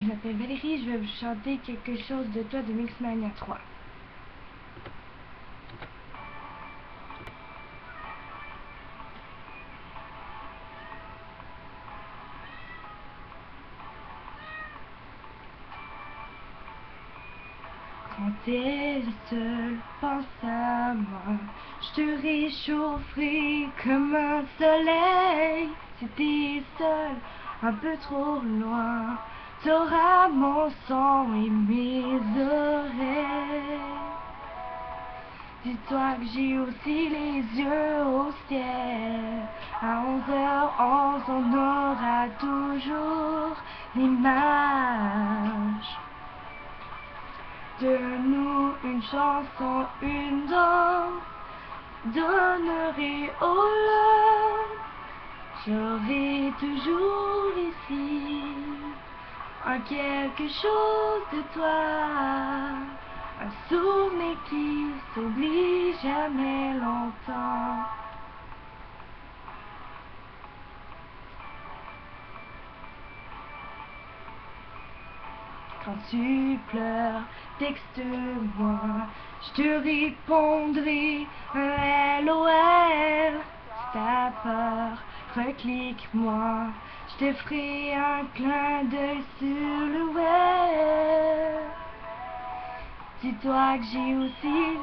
Je m'appelle Valérie, je vais vous chanter quelque chose de toi de Mixmania 3. Quand t'es seul, pense à moi. Je te réchaufferai comme un soleil. Si t'es seul, un peu trop loin, t'auras mon sang et mes oreilles. Dis-toi que j'ai aussi les yeux au ciel. À 11h11, on aura toujours l'image de nous, une chanson, une danse. Donnerai au l'homme, j'aurai toujours ici un quelque chose de toi, un souvenir qui s'oublie jamais longtemps. Quand tu pleures, texte-moi, je te répondrai un LOL. Si t'as peur, reclique-moi, je te ferai un clin d'œil sur le web. Dis-toi que j'ai aussi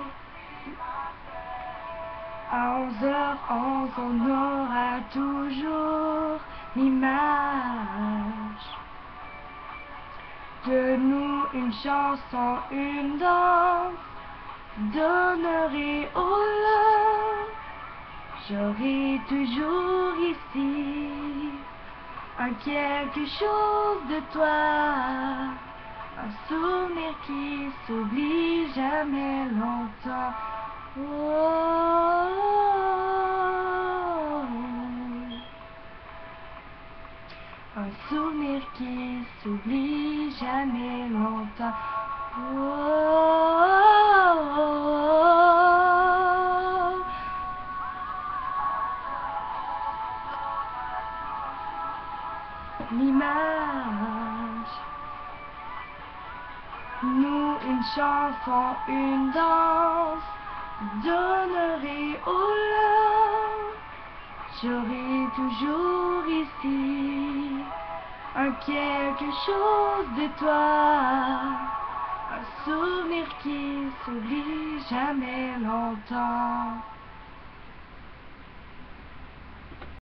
à 11h11, on aura toujours l'image de nous, une chanson, une danse. Donnerai au l'homme, j'aurai toujours ici un quelque chose de toi, un souvenir qui s'oublie jamais longtemps. Oh, un souvenir qui s'oublie jamais longtemps. Oh, l'image, nous, une chanson, une danse. Donnerai au l'homme, j'aurai toujours ici un quelque chose de toi, un souvenir qui s'oublie jamais longtemps.